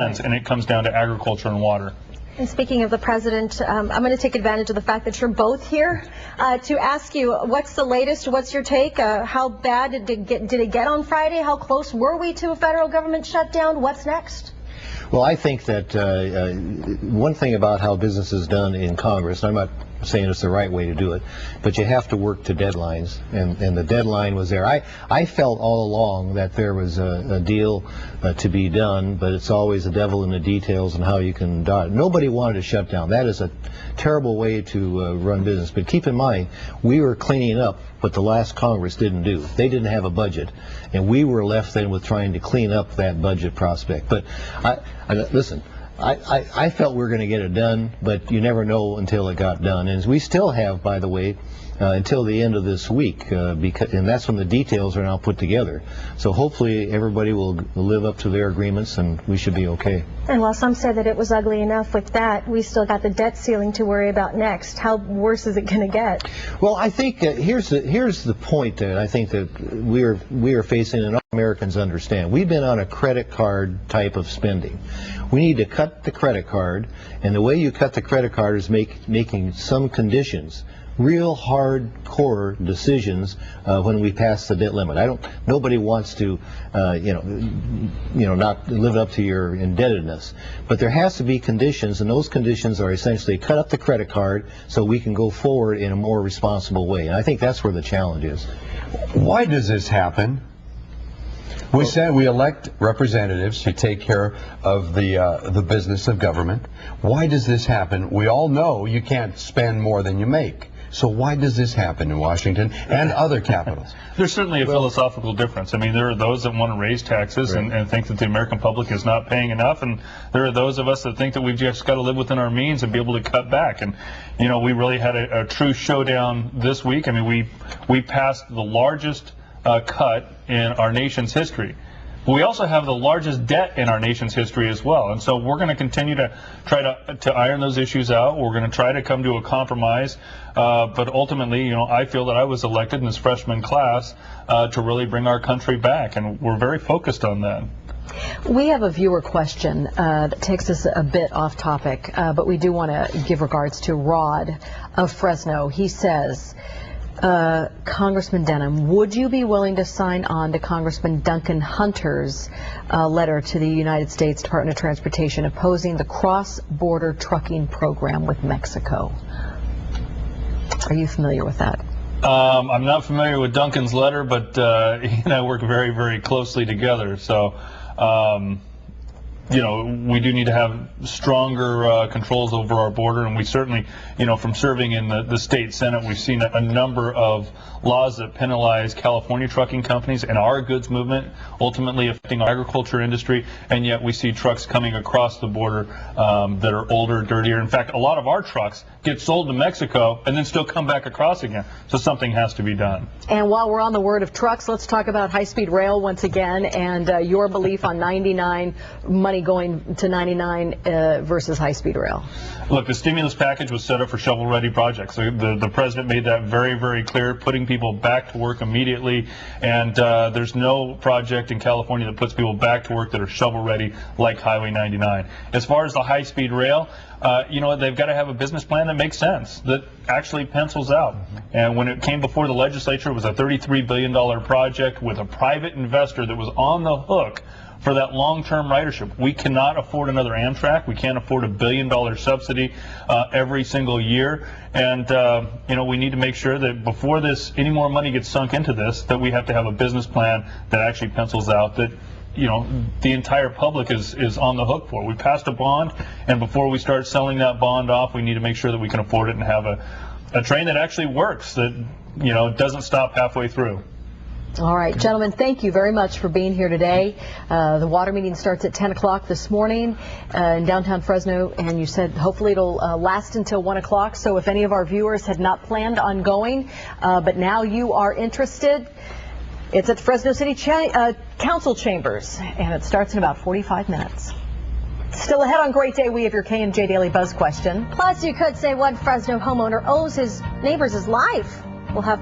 and it comes down to agriculture and water. And speaking of the president, I'm going to take advantage of the fact that you're both here to ask you, what's the latest? What's your take? How bad did it get on Friday? How close were we to a federal government shutdown? What's next? Well, I think that one thing about how business is done in Congress, and I'm not saying it's the right way to do it, but you have to work to deadlines, and the deadline was there. I felt all along that there was a deal to be done, but it's always the devil in the details and how you can dot it. Nobody wanted to shut down. That is a terrible way to run business. But keep in mind, we were cleaning up what the last Congress didn't do. They didn't have a budget, and we were left then with trying to clean up that budget prospect. But listen, I felt we were going to get it done, but you never know until it got done. And we still have, by the way, until the end of this week, and that's when the details are now put together. So hopefully everybody will live up to their agreements, and we should be okay. And while some say that it was ugly enough with that, we still got the debt ceiling to worry about next. How worse is it going to get? Well, I think here's the point that I think that we are facing, and all Americans understand. We've been on a credit card type of spending. We need to cut the credit card, and the way you cut the credit card is making some conditions, real hardcore decisions when we pass the debt limit. Nobody wants to, not live up to your indebtedness, but there has to be conditions, and those conditions are essentially cut up the credit card so we can go forward in a more responsible way. And I think that's where the challenge is. Why does this happen? We said we elect representatives to take care of the business of government. Why does this happen? We all know you can't spend more than you make. So why does this happen in Washington and other capitals? There's certainly a philosophical difference. I mean, there are those that want to raise taxes and think that the American public is not paying enough, and there are those of us that think that we've just got to live within our means and be able to cut back. And, we really had a true showdown this week. I mean, we passed the largest cut in our nation's history. But we also have the largest debt in our nation's history as well. And so we're going to continue to try to iron those issues out. We're going to try to come to a compromise. But ultimately, I feel that I was elected in this freshman class to really bring our country back. And we're very focused on that. We have a viewer question that takes us a bit off topic, but we do want to give regards to Rod of Fresno. He says, Congressman Denham, would you be willing to sign on to Congressman Duncan Hunter's letter to the United States Department of Transportation opposing the cross-border trucking program with Mexico? Are you familiar with that? I'm not familiar with Duncan's letter, but he and I work very, very closely together. So, we do need to have stronger controls over our border, and we certainly, from serving in the state Senate, we've seen a number of laws that penalize California trucking companies and our goods movement, ultimately affecting our agriculture industry, and yet we see trucks coming across the border that are older, dirtier. In fact, a lot of our trucks get sold to Mexico and then still come back across again. So something has to be done. And while we're on the word of trucks, let's talk about high-speed rail once again, and your belief on 99, money going to 99 versus high-speed rail. Look, the stimulus package was set up for shovel-ready projects. The president made that very, very clear, putting people back to work immediately, and there's no project in California that puts people back to work that are shovel-ready like Highway 99. As far as the high-speed rail, they've got to have a business plan that makes sense, that actually pencils out. And when it came before the legislature, it was a $33 billion project with a private investor that was on the hook for that long-term ridership. We cannot afford another Amtrak. We can't afford $1 billion subsidy every single year. And, we need to make sure that before any more money gets sunk into this, that we have to have a business plan that actually pencils out, that the entire public is on the hook for. We passed a bond, and before we start selling that bond off, we need to make sure that we can afford it and have a train that actually works, that doesn't stop halfway through. All right, gentlemen, thank you very much for being here today. The water meeting starts at 10 o'clock this morning in downtown Fresno, and you said hopefully it'll last until 1 o'clock. So if any of our viewers had not planned on going, but now you are interested, it's at Fresno City Council Chambers, and it starts in about 45 minutes. Still ahead on Great Day, we have your K&J Daily Buzz question. Plus, you could say what Fresno homeowner owes his neighbors his life. We'll have